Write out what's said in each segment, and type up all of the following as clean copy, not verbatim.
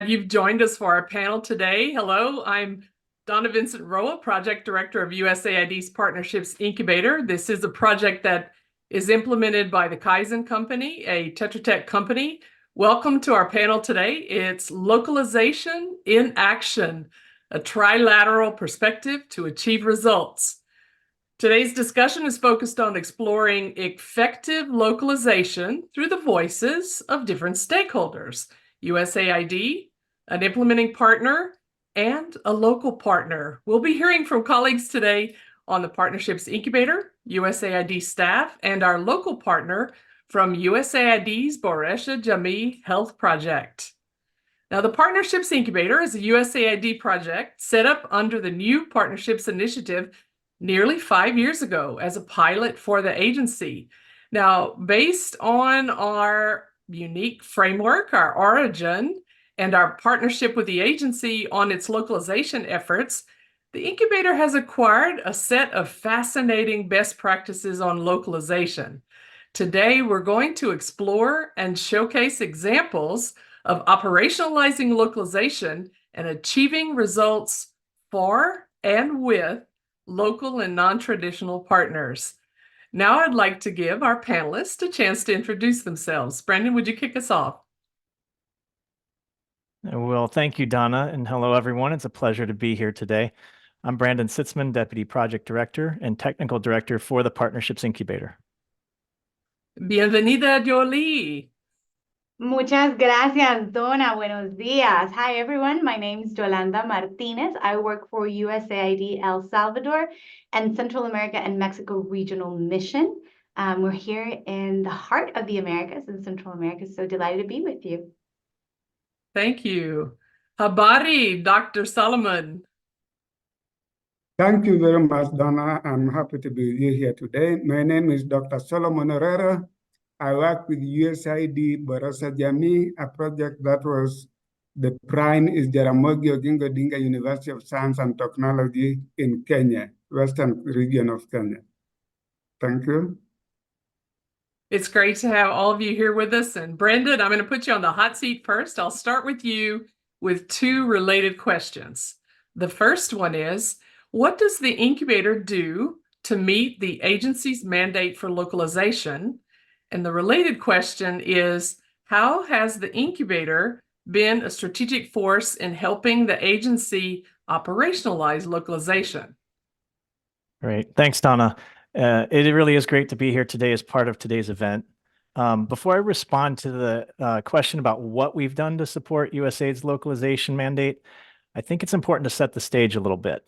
You've joined us for our panel today. Hello, I'm Donna Vincent Roa, Project Director of USAID's Partnerships Incubator. This is a project that is implemented by the Kaizen company, a Tetra Tech company. Welcome to our panel today. It's Localization in Action, a trilateral perspective to achieve results. Today's discussion is focused on exploring effective localization through the voices of different stakeholders, USAID, an implementing partner, and a local partner. We'll be hearing from colleagues today on the Partnerships Incubator, USAID staff, and our local partner from USAID's Boresha Jamii Health Project. Now, the Partnerships Incubator is a USAID project set up under the new Partnerships Initiative nearly 5 years ago as a pilot for the agency. Now, based on our unique framework, our origin, and our partnership with the agency on its localization efforts, the incubator has acquired a set of fascinating best practices on localization. Today, we're going to explore and showcase examples of operationalizing localization and achieving results for and with local and non-traditional partners. Now I'd like to give our panelists a chance to introduce themselves. Brandon, would you kick us off? Well, thank you, Donna, and hello, everyone. It's a pleasure to be here today. I'm Brandon Sitzmann, Deputy Project Director and Technical Director for the Partnerships Incubator. Bienvenida, Jolie. Muchas gracias, Donna. Buenos días. Hi, everyone. My name is Yolanda Martinez. I work for USAID El Salvador and Central America and Mexico Regional Mission. We're here in the heart of the Americas in Central America, so delighted to be with you. Thank you. Habari, Dr. Solomon. Thank you very much, Donna. I'm happy to be here today. My name is Dr. Solomon Orero. I work with USAID Boresha Jamii, a project that was the prime is Jaramogi Oginga Odinga University of Science and Technology in Kenya, western region of Kenya. Thank you. It's great to have all of you here with us. And Brandon, I'm going to put you on the hot seat first. I'll start with you with two related questions. The first one is, what does the incubator do to meet the agency's mandate for localization? And the related question is, how has the incubator been a strategic force in helping the agency operationalize localization? Great. Thanks, Donna. It really is great to be here today as part of today's event. Before I respond to the question about what we've done to support USAID's localization mandate, I think it's important to set the stage a little bit.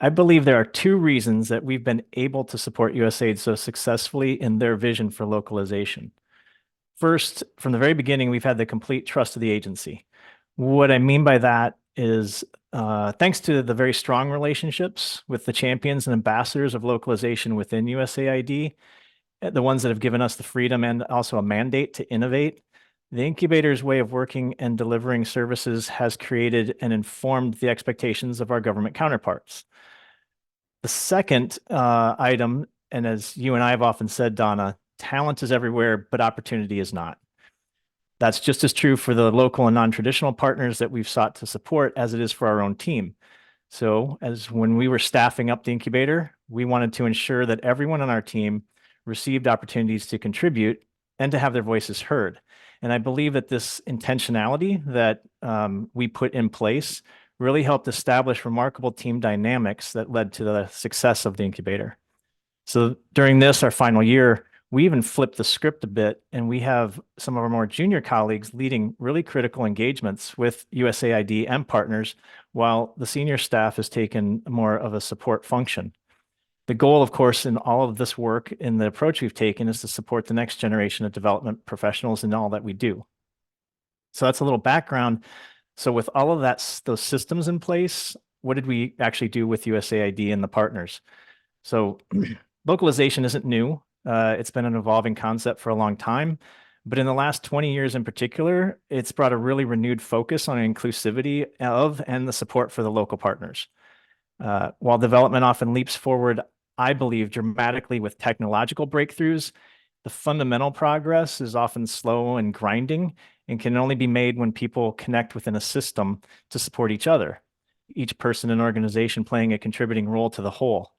I believe there are two reasons that we've been able to support USAID so successfully in their vision for localization. First, from the very beginning, we've had the complete trust of the agency. What I mean by that is thanks to the very strong relationships with the champions and ambassadors of localization within USAID, the ones that have given us the freedom and also a mandate to innovate, the incubator's way of working and delivering services has created and informed the expectations of our government counterparts. The second item, and as you and I have often said, Donna, talent is everywhere, but opportunity is not. That's just as true for the local and non-traditional partners that we've sought to support as it is for our own team. So as when we were staffing up the incubator, we wanted to ensure that everyone on our team received opportunities to contribute and to have their voices heard. And I believe that this intentionality that we put in place really helped establish remarkable team dynamics that led to the success of the incubator. So during this, our final year, we even flipped the script a bit, and we have some of our more junior colleagues leading really critical engagements with USAID and partners, while the senior staff has taken more of a support function. The goal, of course, in all of this work and the approach we've taken is to support the next generation of development professionals in all that we do. So that's a little background. So with all of those systems in place, what did we actually do with USAID and the partners? So localization isn't new. It's been an evolving concept for a long time, but in the last 20 years in particular, it's brought a really renewed focus on inclusivity of and the support for the local partners. While development often leaps forward, I believe, dramatically with technological breakthroughs, the fundamental progress is often slow and grinding, and can only be made when people connect within a system to support each other, each person and organization playing a contributing role to the whole.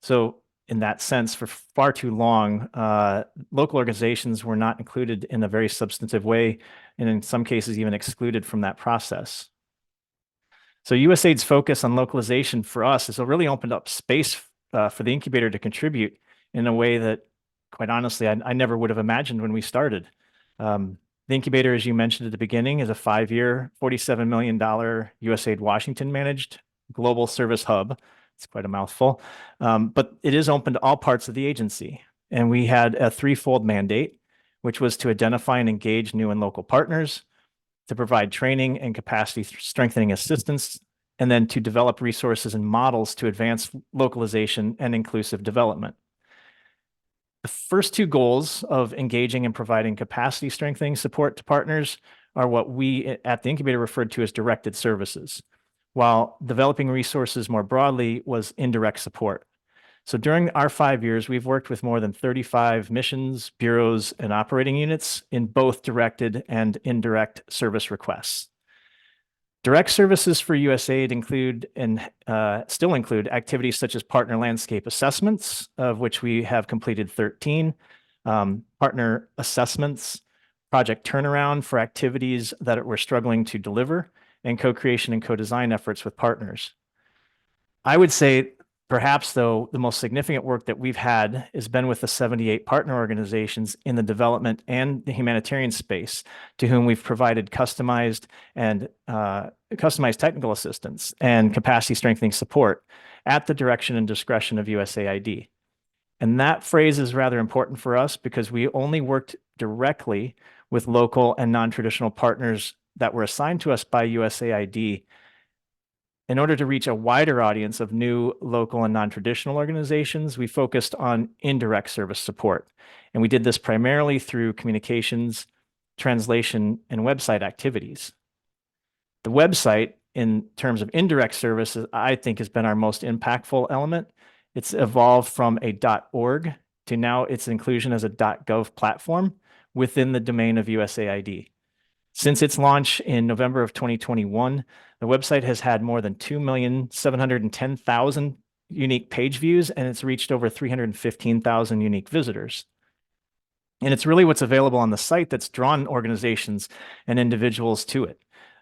So in that sense, for far too long, local organizations were not included in a very substantive way, and in some cases even excluded from that process. So USAID's focus on localization for us has really opened up space for the incubator to contribute in a way that, quite honestly, I never would have imagined when we started. The incubator, as you mentioned at the beginning, is a 5-year, $47 million USAID Washington managed global service hub. It's quite a mouthful, but it is open to all parts of the agency. And we had a threefold mandate, which was to identify and engage new and local partners, to provide training and capacity strengthening assistance, and then to develop resources and models to advance localization and inclusive development. The first two goals of engaging and providing capacity strengthening support to partners are what we at the incubator referred to as directed services, while developing resources more broadly was indirect support. So during our 5 years, we've worked with more than 35 missions, bureaus, and operating units in both directed and indirect service requests. Direct services for USAID include and still include activities such as partner landscape assessments, of which we have completed 13, partner assessments, project turnaround for activities that we're struggling to deliver, and co-creation and co-design efforts with partners. I would say, perhaps though, the most significant work that we've had has been with the 78 partner organizations in the development and the humanitarian space, to whom we've provided customized technical assistance and capacity strengthening support at the direction and discretion of USAID. And that phrase is rather important for us because we only worked directly with local and non-traditional partners that were assigned to us by USAID in order to reach a wider audience of new, local, and non-traditional organizations. We focused on indirect service support. And we did this primarily through communications, translation, and website activities. The website, in terms of indirect services, I think has been our most impactful element. It's evolved from a .org to now its inclusion as a .gov platform within the domain of USAID. Since its launch in November of 2021, the website has had more than 2,710,000 unique page views, and it's reached over 315,000 unique visitors. And it's really what's available on the site that's drawn organizations and individuals to it.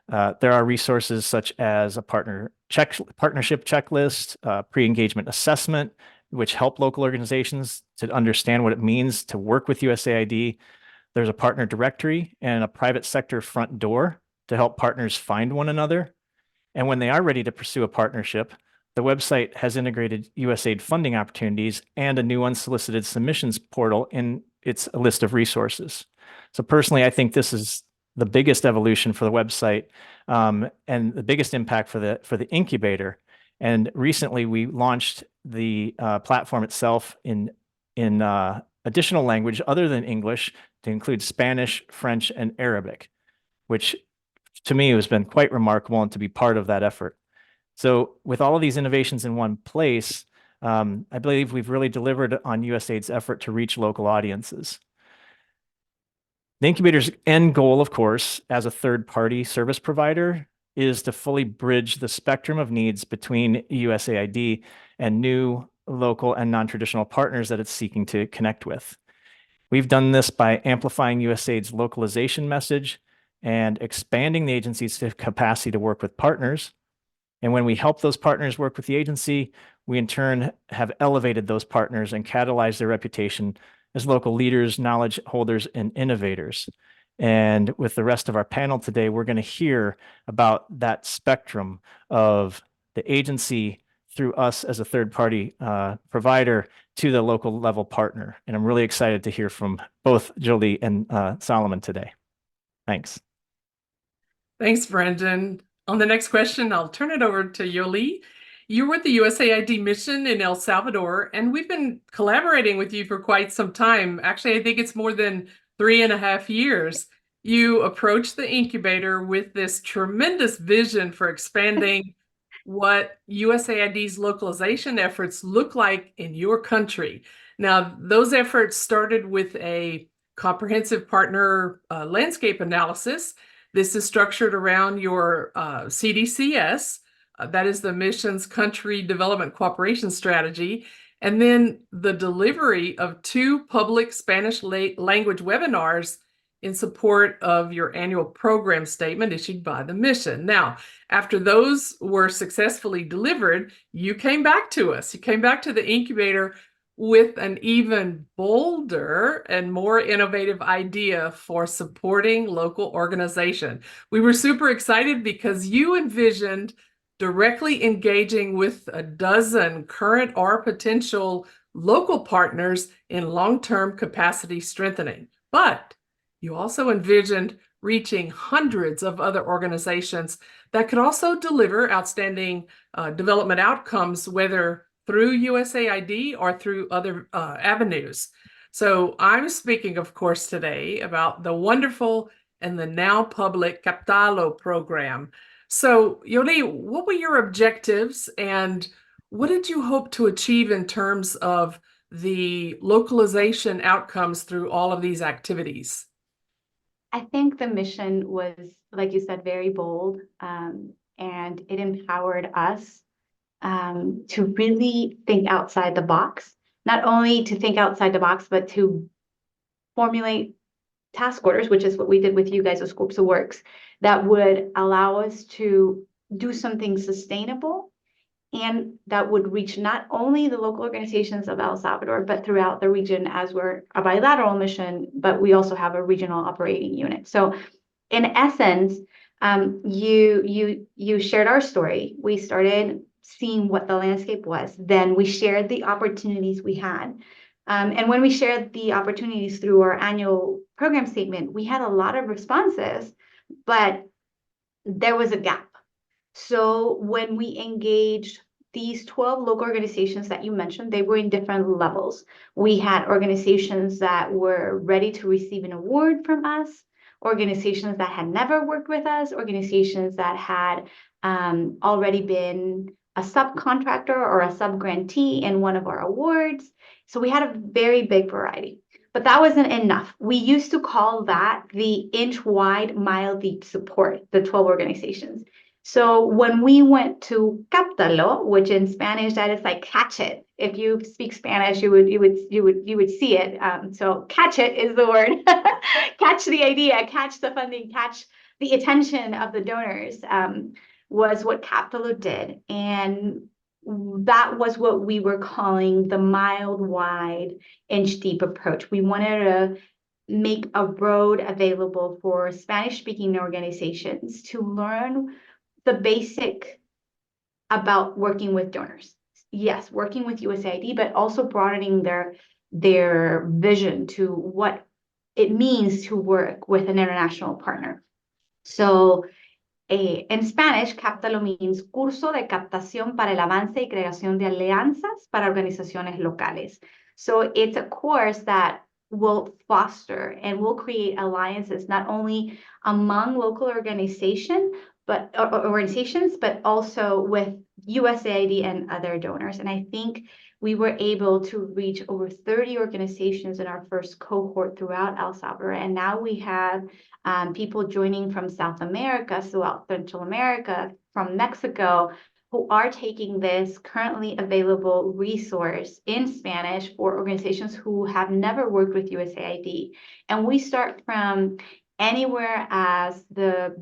There are resources such as a partnership checklist, pre-engagement assessment, which help local organizations to understand what it means to work with USAID. There's a partner directory and a private sector front door to help partners find one another. And when they are ready to pursue a partnership, the website has integrated USAID funding opportunities and a new unsolicited submissions portal in its list of resources. So personally, I think this is the biggest evolution for the website and the biggest impact for the incubator. And recently, we launched the platform itself in additional language other than English to include Spanish, French, and Arabic, which to me has been quite remarkable and to be part of that effort. So with all of these innovations in one place, I believe we've really delivered on USAID's effort to reach local audiences. The incubator's end goal, of course, as a third-party service provider, is to fully bridge the spectrum of needs between USAID and new, local, and non-traditional partners that it's seeking to connect with. We've done this by amplifying USAID's localization message and expanding the agency's capacity to work with partners. And when we help those partners work with the agency, we in turn have elevated those partners and catalyzed their reputation as local leaders, knowledge holders, and innovators. And with the rest of our panel today, we're going to hear about that spectrum of the agency through us as a third-party provider to the local level partner. And I'm really excited to hear from both Jolie and Solomon today. Thanks. Thanks, Brendan. On the next question, I'll turn it over to Yoli. You're with the USAID mission in El Salvador, and we've been collaborating with you for quite some time. Actually, I think it's more than 3.5 years. You approached the incubator with this tremendous vision for expanding what USAID's localization efforts look like in your country. Now, those efforts started with a comprehensive partner landscape analysis. This is structured around your CDCS, that is the Missions Country Development Cooperation Strategy, and then the delivery of 2 public Spanish language webinars in support of your annual program statement issued by the mission. Now, after those were successfully delivered, you came back to us. You came back to the incubator with an even bolder and more innovative idea for supporting local organization. We were super excited because you envisioned directly engaging with a dozen current or potential local partners in long-term capacity strengthening. But you also envisioned reaching hundreds of other organizations that could also deliver outstanding development outcomes, whether through USAID or through other avenues. So I'm speaking, of course, today about the wonderful and the now public Captalo program. So Yoli, what were your objectives and what did you hope to achieve in terms of the localization outcomes through all of these activities? I think the mission was, like you said, very bold, and it empowered us to really think outside the box, not only to think outside the box, but to formulate task orders, which is what we did with you guys with Scopes of Works, that would allow us to do something sustainable and that would reach not only the local organizations of El Salvador, but throughout the region, as we're a bilateral mission, but we also have a regional operating unit. So in essence, you shared our story. We started seeing what the landscape was. Then we shared the opportunities we had. And when we shared the opportunities through our annual program statement, we had a lot of responses, but there was a gap. So when we engaged these 12 local organizations that you mentioned, they were in different levels. We had organizations that were ready to receive an award from us, organizations that had never worked with us, organizations that had already been a subcontractor or a subgrantee in one of our awards. So we had a very big variety, but that wasn't enough. We used to call that the inch wide, mile deep support, the 12 organizations. So when we went to Captalo, which in Spanish that is like catch it. If you speak Spanish, you would see it. So catch it is the word. Catch the idea, catch the funding, catch the attention of the donors. Was what Captalo did, and that was what we were calling the mild, wide, inch deep approach. We wanted to make a road available for Spanish-speaking organizations to learn the basic about working with donors. Yes, working with USAID, but also broadening their vision to what it means to work with an international partner. So en Spanish, Captalo means Curso de Captación para el Avance y Creación de Alianzas para Organizaciones Locales. So it's a course that will foster and will create alliances not only among local organizations, but also with USAID and other donors. And I think we were able to reach over 30 organizations in our first cohort throughout El Salvador. And now we have people joining from South America, throughout Central America, from Mexico, who are taking this currently available resource in Spanish for organizations who have never worked with USAID. And we start from anywhere as the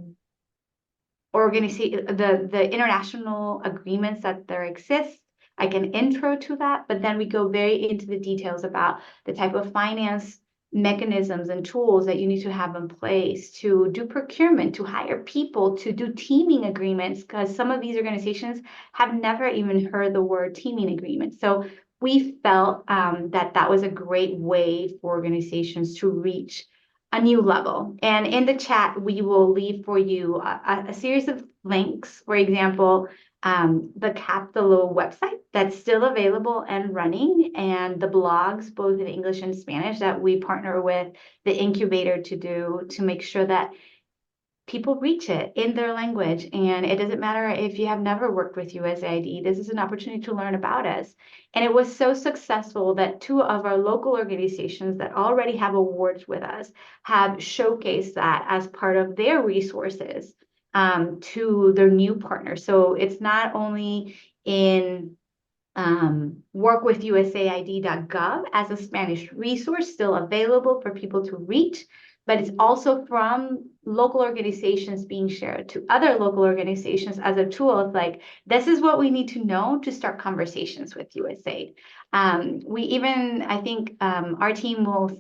international agreements that there exist, like an intro to that, but then we go very into the details about the type of finance mechanisms and tools that you need to have in place to do procurement, to hire people, to do teaming agreements, because some of these organizations have never even heard the word teaming agreement. So we felt that was a great way for organizations to reach a new level. And in the chat, we will leave for you a series of links. For example, the Captalo website that's still available and running, and the blogs, both in English and Spanish, that we partner with the Incubator to do to make sure that people reach it in their language. And it doesn't matter if you have never worked with USAID, this is an opportunity to learn about us. And it was so successful that 2 of our local organizations that already have awards with us have showcased that as part of their resources to their new partners. So it's not only in workwithusaid.gov as a Spanish resource still available for people to reach, but it's also from local organizations being shared to other local organizations as a tool of like, this is what we need to know to start conversations with USAID. We even, I think our team will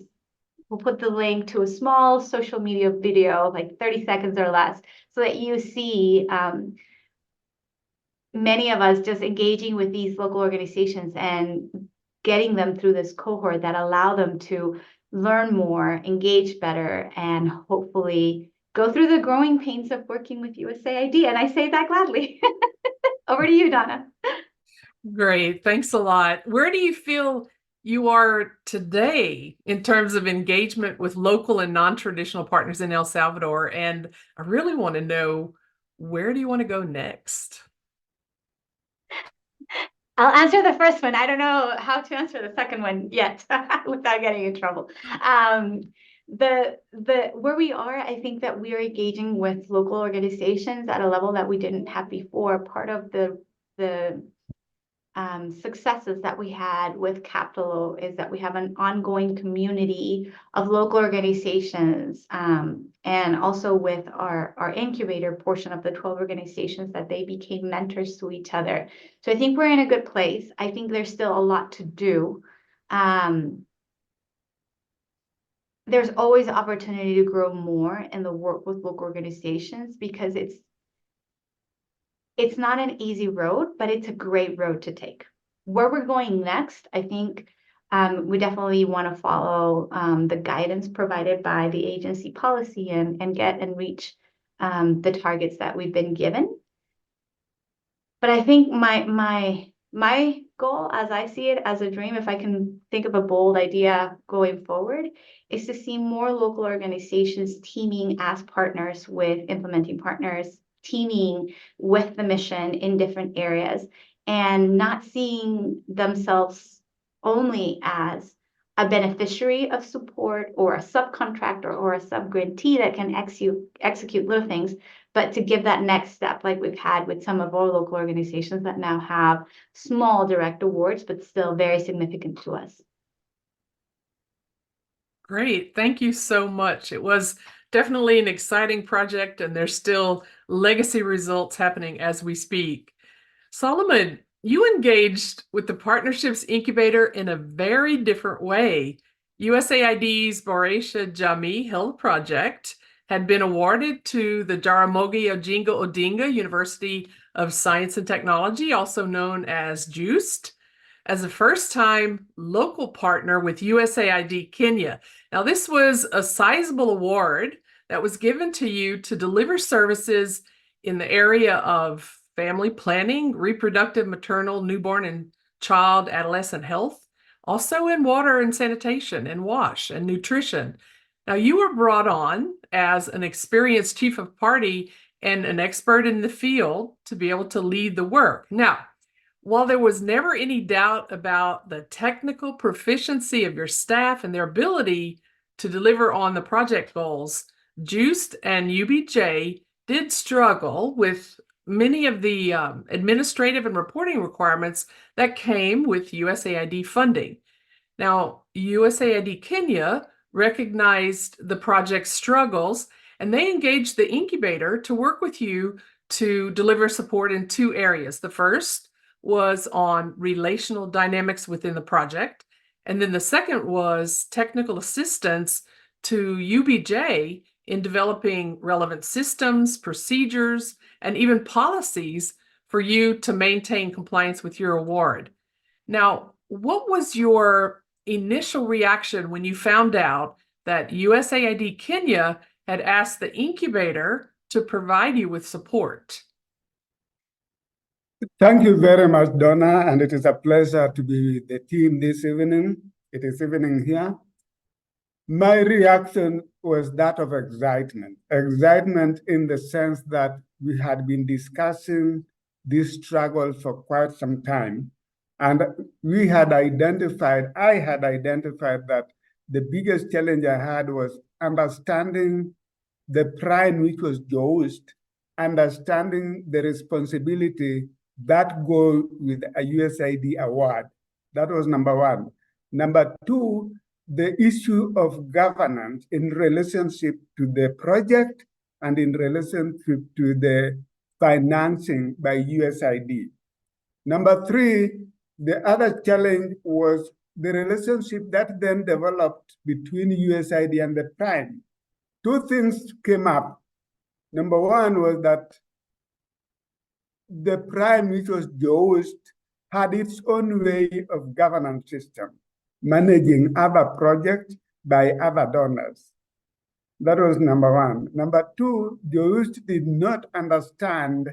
put the link to a small social media video, like 30 seconds or less, so that you see many of us just engaging with these local organizations and getting them through this cohort that allow them to learn more, engage better, and hopefully go through the growing pains of working with USAID. And I say that gladly. Over to you, Donna. Great. Thanks a lot. Where do you feel you are today in terms of engagement with local and non-traditional partners in El Salvador? And I really want to know, where do you want to go next? I'll answer the first one. I don't know how to answer the second one yet without getting in trouble. Where we are, I think that we are engaging with local organizations at a level that we didn't have before. Part of the successes that we had with Capital is that we have an ongoing community of local organizations, and also with our incubator portion of the 12 organizations that they became mentors to each other. So I think we're in a good place. I think there's still a lot to do. There's always opportunity to grow more in the work with local organizations because it's not an easy road, but it's a great road to take. Where we're going next, I think we definitely want to follow the guidance provided by the agency policy and get and reach the targets that we've been given. But I think my goal, as I see it, as a dream, if I can think of a bold idea going forward, is to see more local organizations teaming as partners with implementing partners, teaming with the mission in different areas, and not seeing themselves only as a beneficiary of support or a subcontractor or a sub-grantee that can execute little things, but to give that next step like we've had with some of our local organizations that now have small direct awards, but still very significant to us. Great. Thank you so much. It was definitely an exciting project, and there's still legacy results happening as we speak. Solomon, you engaged with the Partnerships Incubator in a very different way. USAID's Boresha Jamii Health Project had been awarded to the Jaramogi Oginga Odinga University of Science and Technology, also known as JUICed, as a first-time local partner with USAID Kenya. Now, this was a sizable award that was given to you to deliver services in the area of family planning, reproductive, maternal, newborn, and child, adolescent health, also in water and sanitation and wash and nutrition. Now, you were brought on as an experienced chief of party and an expert in the field to be able to lead the work. Now, while there was never any doubt about the technical proficiency of your staff and their ability to deliver on the project goals, JUICed and UBJ did struggle with many of the administrative and reporting requirements that came with USAID funding. Now, USAID Kenya recognized the project's struggles, and they engaged the incubator to work with you to deliver support in 2 areas. The first was on relational dynamics within the project, and then the second was technical assistance to UBJ in developing relevant systems, procedures, and even policies for you to maintain compliance with your award. Now, what was your initial reaction when you found out that USAID Kenya had asked the incubator to provide you with support? Thank you very much, Donna, and it is a pleasure to be with the team this evening. It is evening here. My reaction was that of excitement. Excitement in the sense that we had been discussing this struggle for quite some time. And I had identified that the biggest challenge I had was understanding the prime which was used, understanding the responsibility that go with a USAID award. That was number one. Number two, the issue of governance in relationship to the project and in relationship to the financing by USAID. Number three, the other challenge was the relationship that then developed between USAID and the prime. Two things came up. Number one was that the prime, which was used, had its own way of governance system, managing other projects by other donors. That was number one. Number two, Joost did not understand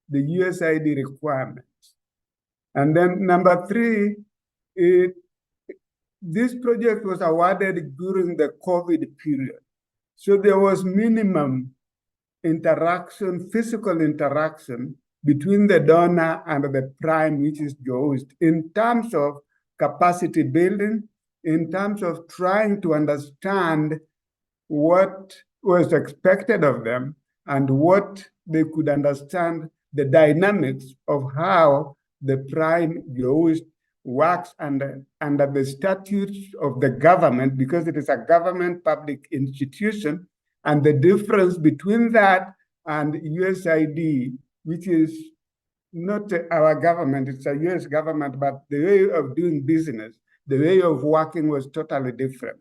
the USAID requirements. And then number three, this project was awarded during the COVID period. So there was minimum interaction, physical interaction between the donor and the prime, which is Joost, in terms of capacity building, in terms of trying to understand what was expected of them and what they could understand the dynamics of how the prime Joost works under the statutes of the government, because it is a government public institution, and the difference between that and USAID, which is not our government, it's a US government, but the way of doing business, the way of working was totally different.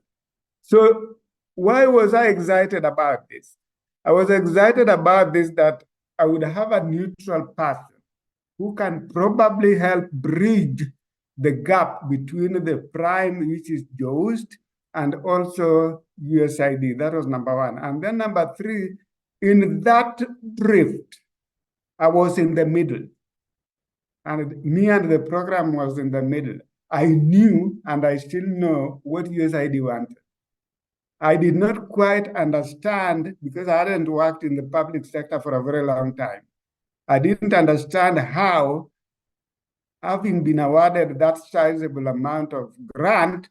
So why was I excited about this? I was excited about this that I would have a neutral person who can probably help bridge the gap between the prime, which is Joost, and also USAID. That was number one. And then number three, in that drift, I was in the middle. And me and the program was in the middle. I knew, and I still know, what USAID wanted. I did not quite understand, because I hadn't worked in the public sector for a very long time. I didn't understand how, having been awarded that sizable amount of grant,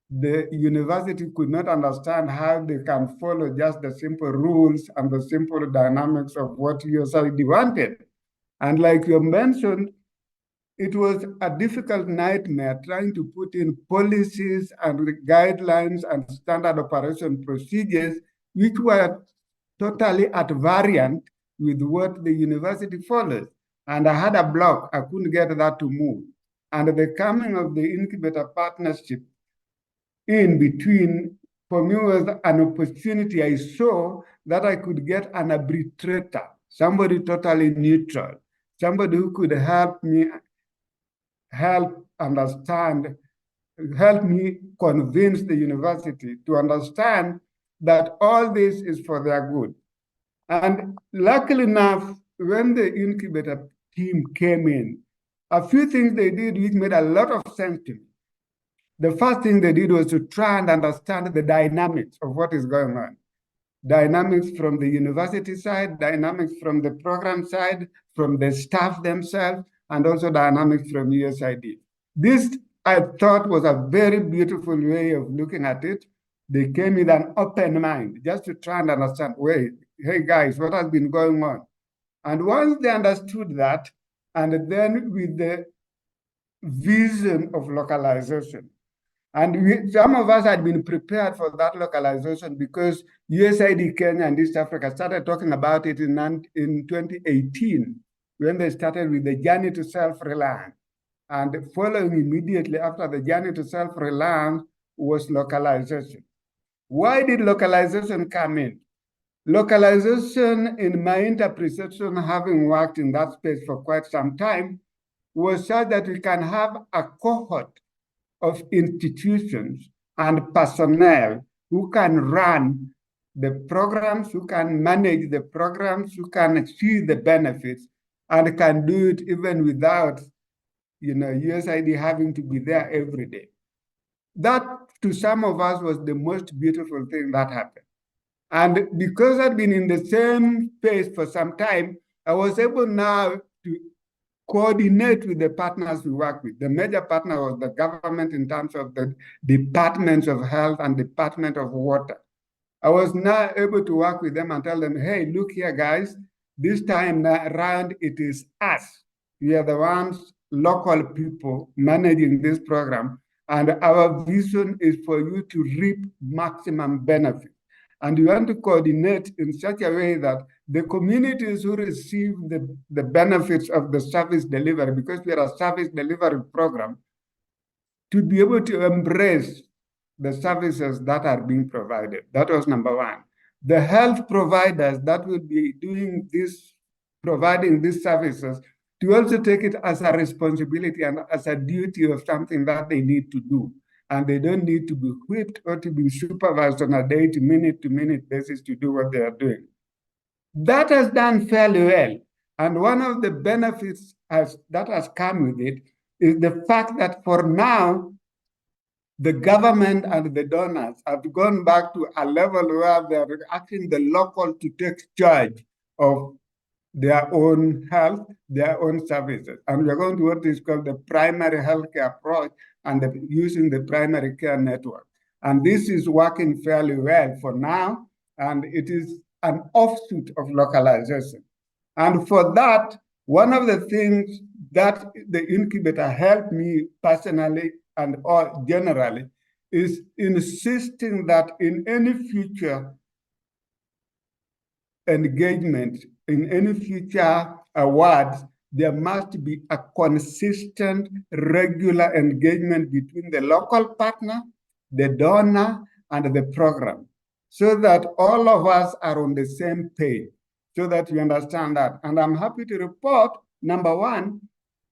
the university could not understand how they can follow just the simple rules and the simple dynamics of what USAID wanted. And like you mentioned, it was a difficult nightmare trying to put in policies and guidelines and standard operation procedures, which were totally at variant with what the university follows. And I had a block, I couldn't get that to move. And the coming of the Incubator partnership in between, for me, was an opportunity. I saw that I could get an arbitrator, somebody totally neutral, somebody who could help me help me convince the university to understand that all this is for their good. And luckily enough, when the Incubator team came in, a few things they did which made a lot of sense to me. The first thing they did was to try and understand the dynamics of what is going on. Dynamics from the university side, dynamics from the program side, from the staff themselves, and also dynamics from USAID. This, I thought, was a very beautiful way of looking at it. They came with an open mind, just to try and understand, wait, hey guys, what has been going on? And once they understood that, and then with the vision of localization, and some of us had been prepared for that localization because USAID Kenya and East Africa started talking about it in 2018, when they started with the journey to self-reliance. And following immediately after the journey to self-reliance was localization. Why did localization come in? Localization, in my interpretation, having worked in that space for quite some time, was such that we can have a cohort of institutions and personnel who can run the programs, who can manage the programs, who can achieve the benefits, and can do it even without USAID having to be there every day. That, to some of us, was the most beautiful thing that happened. And because I'd been in the same space for some time, I was able now to coordinate with the partners we work with. The major partner was the government in terms of the departments of health and department of water. I was now able to work with them and tell them, hey, look here, guys, this time around, it is us. We are the ones, local people, managing this program. And our vision is for you to reap maximum benefit. And you want to coordinate in such a way that the communities who receive the benefits of the service delivery, because we are a service delivery program, to be able to embrace the services that are being provided. That was number one. The health providers that will be doing this, providing these services, to also take it as a responsibility and as a duty of something that they need to do. And they don't need to be whipped or to be supervised on a day to minute basis to do what they are doing. That has done fairly well. And one of the benefits that has come with it is the fact that for now, the government and the donors have gone back to a level where they're asking the local to take charge of their own health, their own services. And we're going to what is called the primary healthcare approach and using the primary care network. And this is working fairly well for now, and it is an offshoot of localization. And for that, one of the things that the incubator helped me personally and generally is insisting that in any future engagement, in any future awards, there must be a consistent, regular engagement between the local partner, the donor, and the program, so that all of us are on the same page, so that we understand that. And I'm happy to report, number one,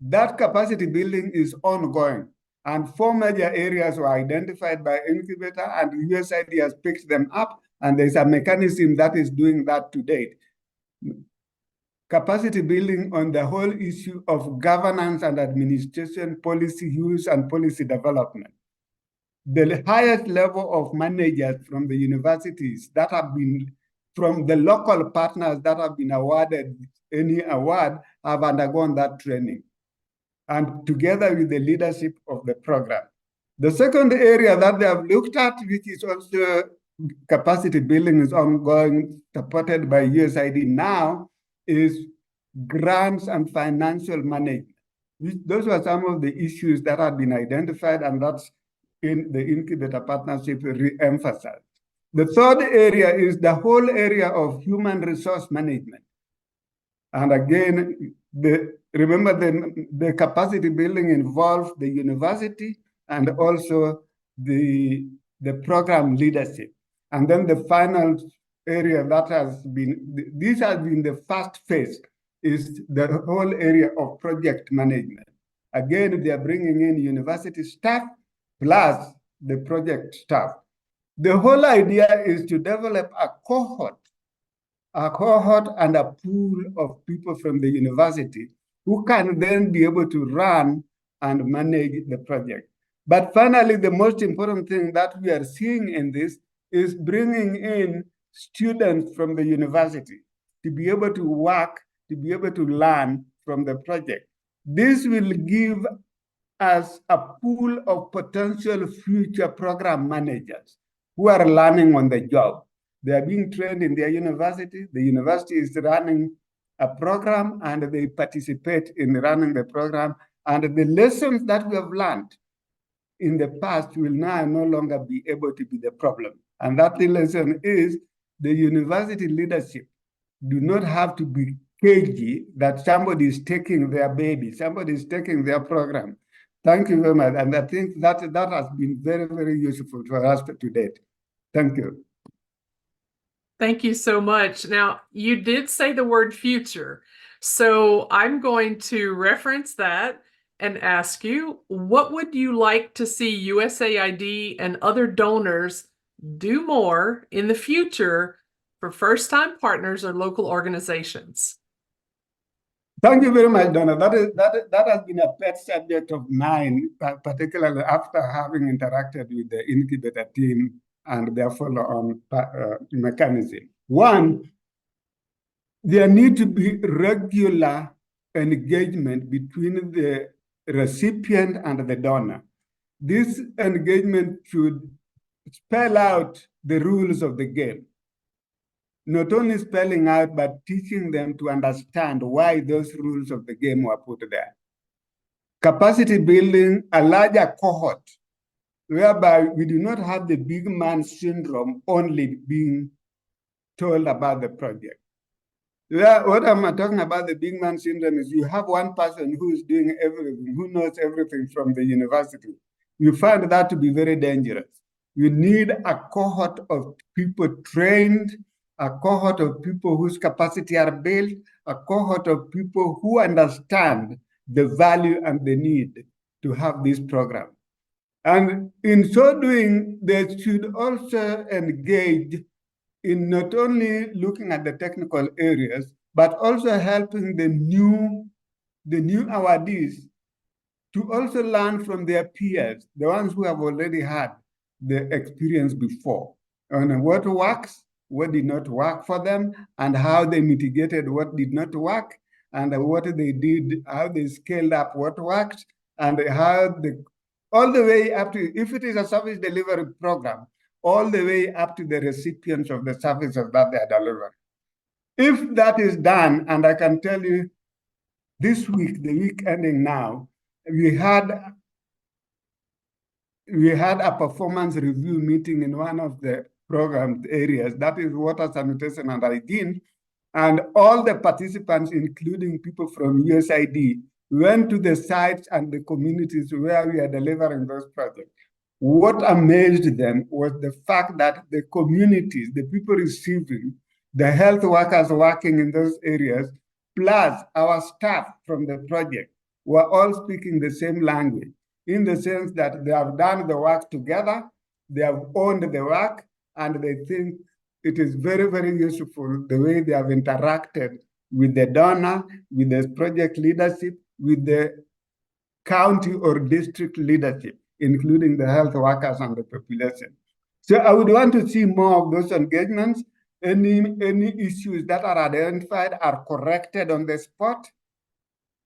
that capacity building is ongoing. And 4 major areas were identified by Incubator, and USAID has picked them up, and there's a mechanism that is doing that to date. Capacity building on the whole issue of governance and administration, policy use, and policy development. The highest level of managers from the universities that have been, from the local partners that have been awarded any award, have undergone that training, and together with the leadership of the program. The second area that they have looked at, which is also capacity building, is ongoing, supported by USAID now, is grants and financial management. Those were some of the issues that had been identified, and that's in the Incubator partnership re-emphasized. The third area is the whole area of human resource management. And again, remember the capacity building involves the university and also the program leadership. And then the final area that has been, this has been the first phase, is the whole area of project management. Again, they are bringing in university staff plus the project staff. The whole idea is to develop a cohort and a pool of people from the university who can then be able to run and manage the project. But finally, the most important thing that we are seeing in this is bringing in students from the university to be able to work, to be able to learn from the project. This will give us a pool of potential future program managers who are learning on the job. They are being trained in their university. The university is running a program, and they participate in running the program. And the lessons that we have learned in the past will now no longer be able to be the problem. And that lesson is the university leadership do not have to be cagey that somebody is taking their baby, somebody is taking their program. Thank you very much. And I think that has been very, very useful for us to date. Thank you. Thank you so much. Now, you did say the word future. So I'm going to reference that and ask you, what would you like to see USAID and other donors do more in the future for first-time partners or local organizations? Thank you very much, Donna. That has been a pet subject of mine, particularly after having interacted with the Incubator team and their follow-on mechanism. One, there need to be regular engagement between the recipient and the donor. This engagement should spell out the rules of the game. Not only spelling out, but teaching them to understand why those rules of the game were put there. Capacity building a larger cohort, whereby we do not have the big man syndrome only being told about the project. What I'm talking about the big man syndrome is you have one person who is doing everything, who knows everything from the university. You find that to be very dangerous. You need a cohort of people trained, a cohort of people whose capacity are built, a cohort of people who understand the value and the need to have this program. And in so doing, they should also engage in not only looking at the technical areas, but also helping the new awardees to also learn from their peers, the ones who have already had the experience before, on what works, what did not work for them, and how they mitigated what did not work, and what they did, how they scaled up what worked, and how all the way up to, if it is a service delivery program, all the way up to the recipients of the services that they are delivering. If that is done, and I can tell you this week, the week ending now, we had a performance review meeting in one of the program areas, that is water, sanitation, and hygiene. And all the participants, including people from USAID, went to the sites and the communities where we are delivering those projects. What amazed them was the fact that the communities, the people receiving, the health workers working in those areas, plus our staff from the project, were all speaking the same language, in the sense that they have done the work together, they have owned the work, and they think it is very, very useful the way they have interacted with the donor, with the project leadership, with the county or district leadership, including the health workers and the population. So I would want to see more of those engagements. Any issues that are identified are corrected on the spot.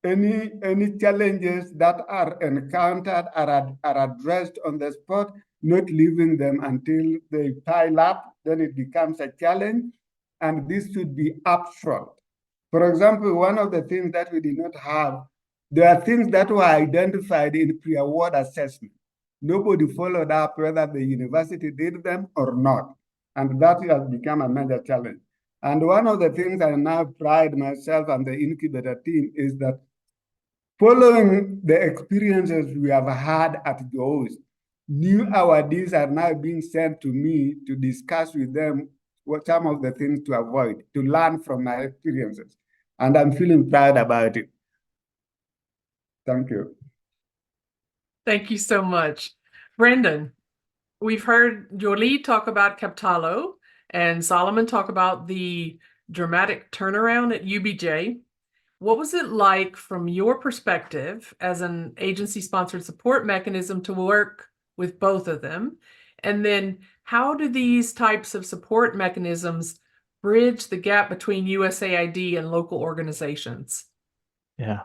Any challenges that are encountered are addressed on the spot, not leaving them until they pile up, then it becomes a challenge, and this should be upfront. For example, one of the things that we did not have, there are things that were identified in pre-award assessment. Nobody followed up whether the university did them or not, and that has become a major challenge. And one of the things I now pride myself and the Incubator team is that following the experiences we have had at those, new awardees are now being sent to me to discuss with them what some of the things to avoid, to learn from my experiences. And I'm feeling proud about it. Thank you. Thank you so much. Brendan, we've heard Jolie talk about Captalo and Solomon talk about the dramatic turnaround at UBJ. What was it like from your perspective as an agency-sponsored support mechanism to work with both of them? And then how do these types of support mechanisms bridge the gap between USAID and local organizations? Yeah.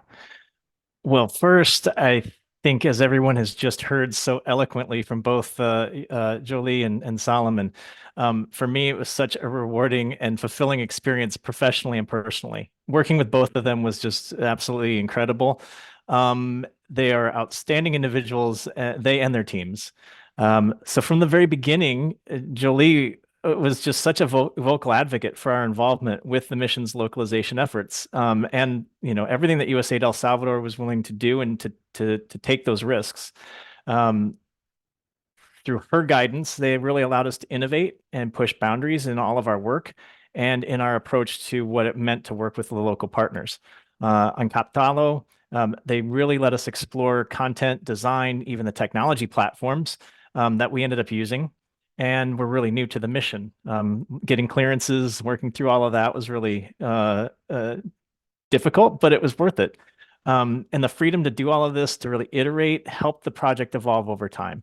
Well, first, I think, as everyone has just heard so eloquently from both Jolie and Solomon, for me, it was such a rewarding and fulfilling experience professionally and personally. Working with both of them was just absolutely incredible. They are outstanding individuals, they and their teams. So from the very beginning, Jolie was just such a vocal advocate for our involvement with the mission's localization efforts, and everything that USAID El Salvador was willing to do and to take those risks. Through her guidance, they really allowed us to innovate and push boundaries in all of our work and in our approach to what it meant to work with the local partners. On Captalo, they really let us explore content, design, even the technology platforms that we ended up using. And we're really new to the mission. Getting clearances, working through all of that was really difficult, but it was worth it. And the freedom to do all of this, to really iterate, helped the project evolve over time.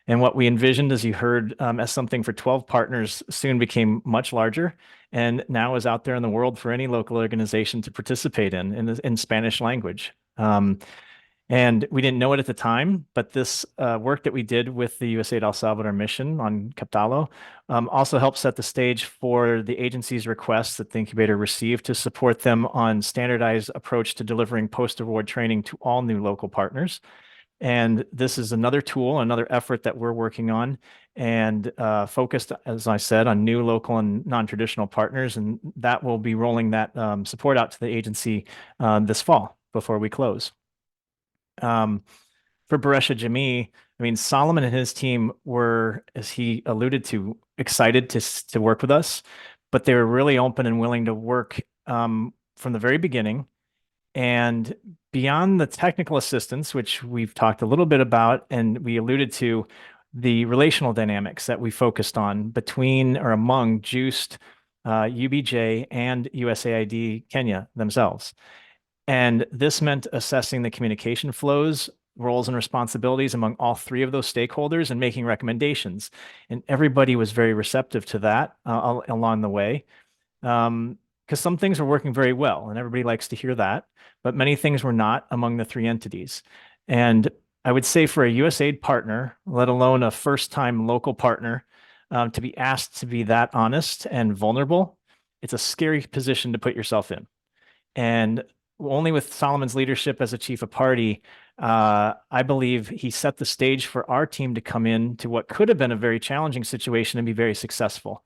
And what we envisioned, as you heard, as something for 12 partners soon became much larger and now is out there in the world for any local organization to participate in Spanish language. And we didn't know it at the time, but this work that we did with the USAID El Salvador mission on Captalo also helped set the stage for the agency's requests that the incubator received to support them on standardized approach to delivering post-award training to all new local partners. And this is another tool, another effort that we're working on and focused, as I said, on new local and non-traditional partners. And that will be rolling that support out to the agency this fall before we close. For Boresha Jamii, I mean, Solomon and his team were, as he alluded to, excited to work with us, but they were really open and willing to work from the very beginning. And beyond the technical assistance, which we've talked a little bit about, and we alluded to the relational dynamics that we focused on between or among JUICed, UBJ, and USAID Kenya themselves. And this meant assessing the communication flows, roles and responsibilities among all three of those stakeholders and making recommendations. And everybody was very receptive to that along the way. Because some things were working very well, and everybody likes to hear that, but many things were not among the three entities. And I would say for a USAID partner, let alone a first-time local partner, to be asked to be that honest and vulnerable, it's a scary position to put yourself in. And only with Solomon's leadership as a chief of party, I believe he set the stage for our team to come in to what could have been a very challenging situation and be very successful.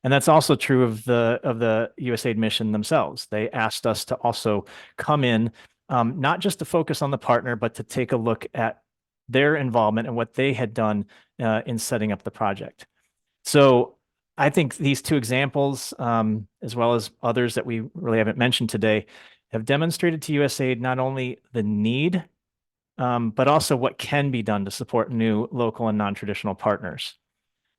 And that's also true of the USAID mission themselves. They asked us to also come in, not just to focus on the partner, but to take a look at their involvement and what they had done in setting up the project. So I think these two examples, as well as others that we really haven't mentioned today, have demonstrated to USAID not only the need, but also what can be done to support new local and non-traditional partners.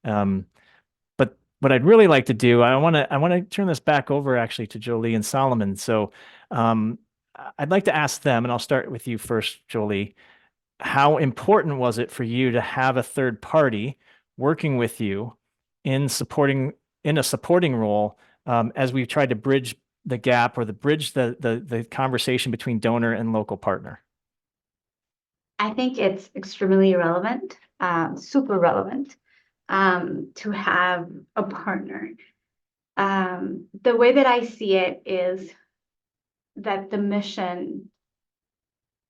But what I'd really like to do, I want to turn this back over actually to Jolie and Solomon. So I'd like to ask them, and I'll start with you first, Jolie. How important was it for you to have a third party working with you in a supporting role as we've tried to bridge the gap or bridge the conversation between donor and local partner? I think it's extremely relevant, super relevant, to have a partner. The way that I see it is that the mission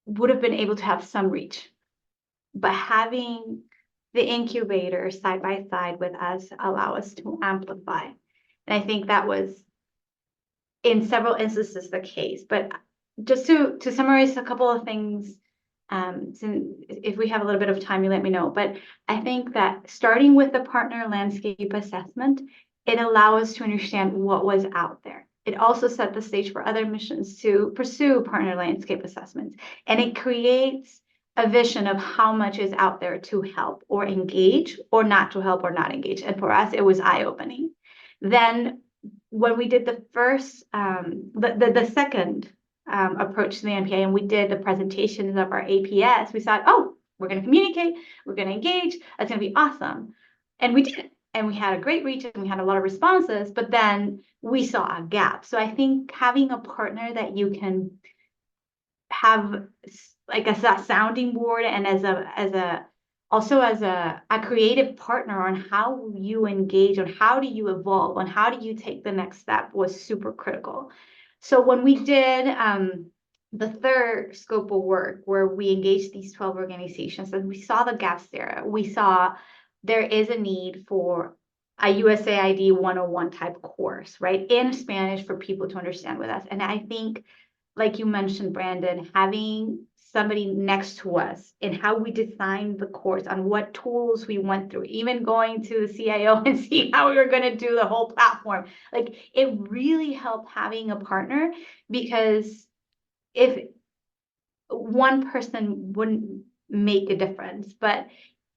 would have been able to have some reach, but having the incubator side by side with us allow us to amplify. And I think that was in several instances the case. But just to summarize a couple of things, if we have a little bit of time, you let me know. But I think that starting with the partner landscape assessment, it allows us to understand what was out there. It also set the stage for other missions to pursue partner landscape assessments. And it creates a vision of how much is out there to help or engage, or not to help or not engage. And for us, it was eye-opening. Then when we did the first, the second approach to the NPA, and we did the presentations of our APS, we thought, oh, we're going to communicate, we're going to engage, that's going to be awesome. And we did. And we had a great reach and we had a lot of responses, but then we saw a gap. So I think having a partner that you can have like as a sounding board and as a creative partner on how you engage, on how do you evolve, on how do you take the next step was super critical. So when we did the third scope of work where we engaged these 12 organizations and we saw the gaps there, we saw there is a need for a USAID 101 type course, right, in Spanish for people to understand with us. And I think, like you mentioned, Brandon, having somebody next to us in how we designed the course, on what tools we went through, even going to the CIO and see how we were going to do the whole platform. Like, it really helped having a partner, because if one person wouldn't make a difference, but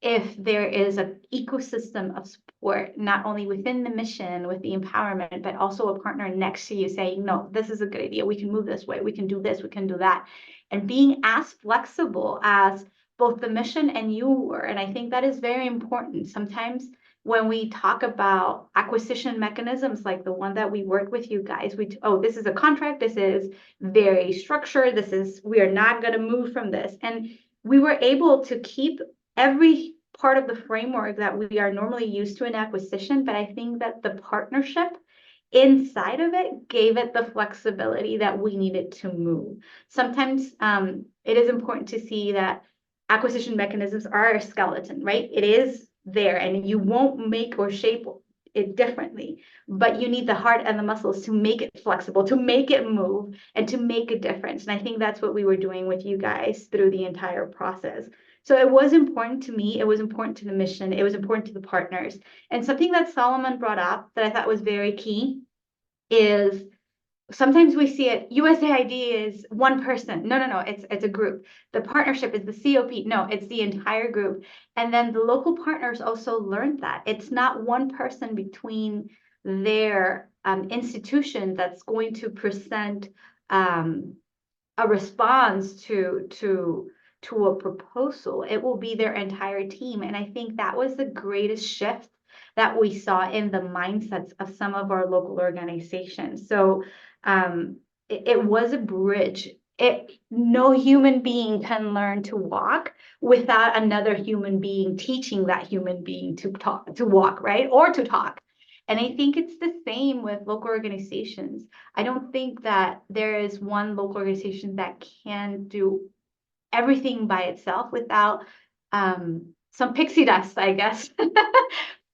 if there is an ecosystem of support, not only within the mission, with the empowerment, but also a partner next to you saying, no, this is a good idea. We can move this way. We can do this. We can do that. And being as flexible as both the mission and you were. And I think that is very important. Sometimes when we talk about acquisition mechanisms, like the one that we work with you guys, this is a contract. This is very structured. We are not going to move from this. And we were able to keep every part of the framework that we are normally used to in acquisition, but I think that the partnership inside of it gave it the flexibility that we needed to move. Sometimes it is important to see that acquisition mechanisms are a skeleton, right? It is there and you won't make or shape it differently, but you need the heart and the muscles to make it flexible, to make it move, and to make a difference. And I think that's what we were doing with you guys through the entire process. So it was important to me, it was important to the mission, it was important to the partners. And something that Solomon brought up that I thought was very key is sometimes we see it, USAID is one person. No, it's a group. The partnership is the COP. No, it's the entire group. And then the local partners also learned that. It's not one person between their institution that's going to present a response to a proposal. It will be their entire team. And I think that was the greatest shift that we saw in the mindsets of some of our local organizations. So it was a bridge. No human being can learn to walk without another human being teaching that human being to walk, right? Or to talk. And I think it's the same with local organizations. I don't think that there is one local organization that can do everything by itself without some pixie dust, I guess,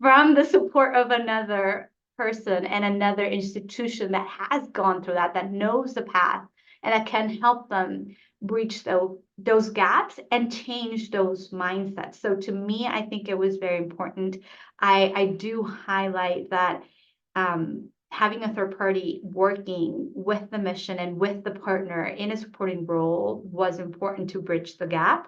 from the support of another person and another institution that has gone through that knows the path, and that can help them breach those gaps and change those mindsets. So to me, I think it was very important. I do highlight that having a third party working with the mission and with the partner in a supporting role was important to bridge the gap.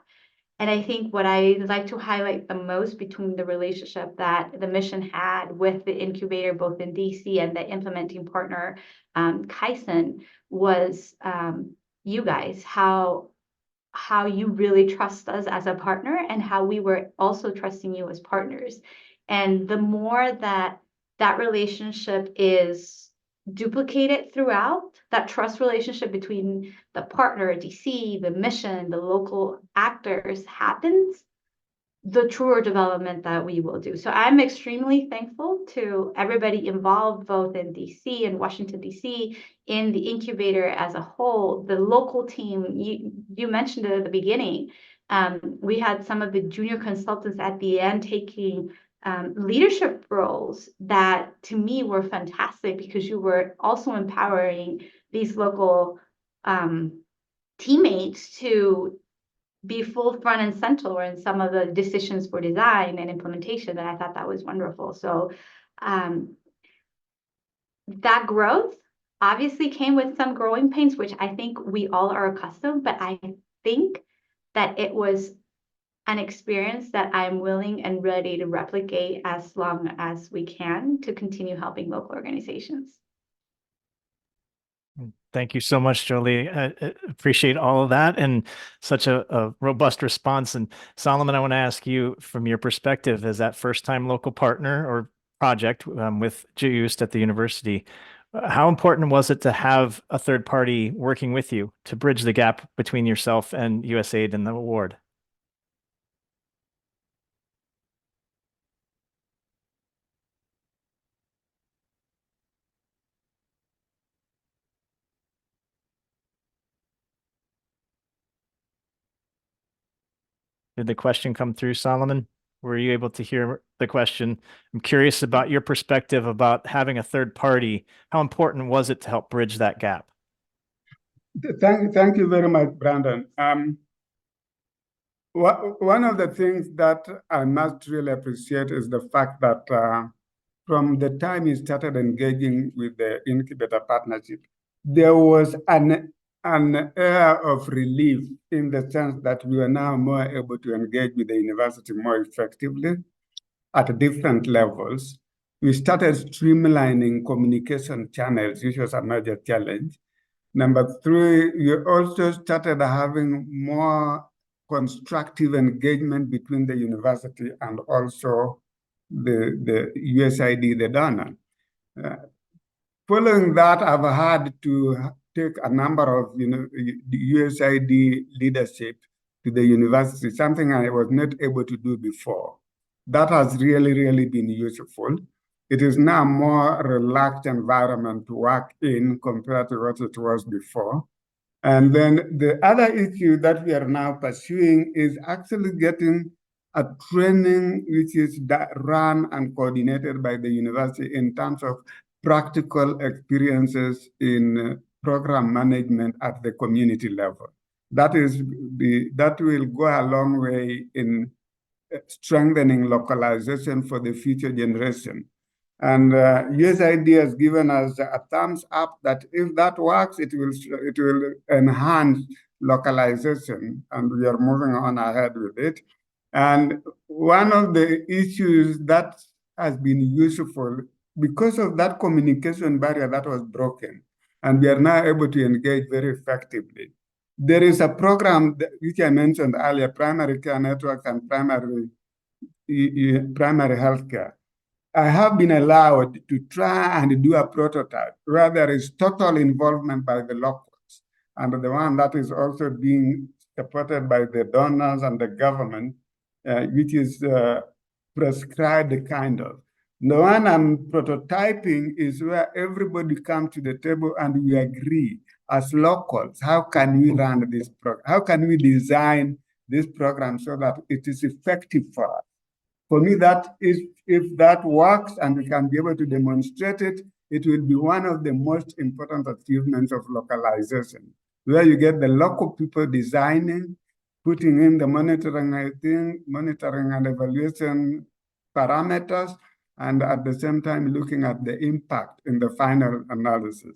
And I think what I like to highlight the most between the relationship that the mission had with the incubator, both in DC and the implementing partner, Kaizen, was you guys, how you really trust us as a partner and how we were also trusting you as partners. And the more that relationship is duplicated throughout, that trust relationship between the partner, DC, the mission, the local actors happens, the truer development that we will do. So I'm extremely thankful to everybody involved, both in DC and Washington, DC, in the incubator as a whole, the local team. You mentioned it at the beginning. We had some of the junior consultants at the end taking leadership roles that to me were fantastic, because you were also empowering these local teammates to be full front and center in some of the decisions for design and implementation. And I thought that was wonderful. So that growth obviously came with some growing pains, which I think we all are accustomed, but I think that it was an experience that I'm willing and ready to replicate as long as we can to continue helping local organizations. Thank you so much, Jolie. I appreciate all of that and such a robust response. And Solomon, I want to ask you, from your perspective as that first-time local partner or project with JUICE at the university, how important was it to have a third party working with you to bridge the gap between yourself and USAID and the award? Did the question come through, Solomon? Were you able to hear the question? I'm curious about your perspective about having a third party. How important was it to help bridge that gap? Thank you very much, Brandon. One of the things that I must really appreciate is the fact that from the time you started engaging with the Incubator partnership, there was an an air of relief in the sense that we are now more able to engage with the university more effectively at different levels. We started streamlining communication channels, which was a major challenge. Number three, we also started having more constructive engagement between the university and also the USAID, the donor. Following that, I've had to take a number of the USAID leadership to the university, something I was not able to do before. That has really, really been useful. It is now a more relaxed environment to work in compared to what it was before. And then the other issue that we are now pursuing is actually getting a training which is run and coordinated by the university in terms of practical experiences in program management at the community level. That will go a long way in strengthening localization for the future generation. And USAID has given us a thumbs up that if that works, it will enhance localization, and we are moving on ahead with it. And one of the issues that has been useful because of that communication barrier that was broken, and we are now able to engage very effectively. There is a program which I mentioned earlier, primary care networks and primary healthcare. I have been allowed to try and do a prototype where there is total involvement by the locals, and the one that is also being supported by the donors and the government, which is prescribed kind of. The one I'm prototyping is where everybody comes to the table and we agree as locals, how can we run this program? How can we design this program so that it is effective for us? For me, that is, if that works and we can be able to demonstrate it, it will be one of the most important achievements of localization, where you get the local people designing, putting in the monitoring and evaluation parameters, and at the same time looking at the impact in the final analysis.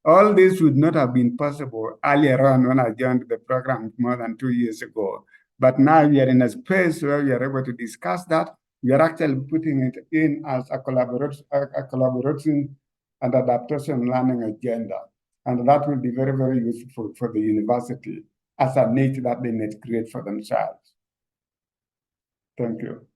All this would not have been possible earlier on when I joined the program more than 2 years ago. But now we are in a space where we are able to discuss that. We are actually putting it in as a collaboration and adaptation learning agenda. And that will be very, very useful for the university as a niche that they may create for themselves. Thank you.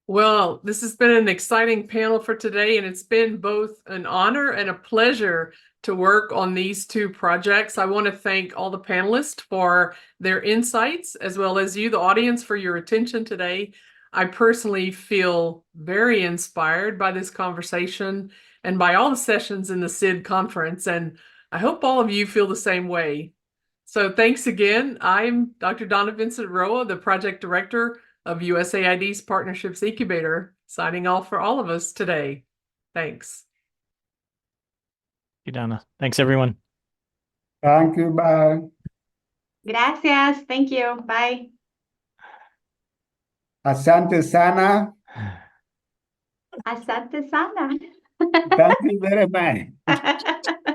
Well, this has been an exciting panel for today, and it's been both an honor and a pleasure to work on these two projects. I want to thank all the panelists for their insights, as well as you, the audience, for your attention today. I personally feel very inspired by this conversation and by all the sessions in the SID conference, and I hope all of you feel the same way. So thanks again. I'm Dr. Donna Vincent Roa, the project director of USAID's Partnerships Incubator, signing off for all of us today. Thanks. Thank you, Donna. Thanks, everyone. Thank you. Bye. Gracias. Thank you. Bye. Asante sana. Asante sana. Thank you very much.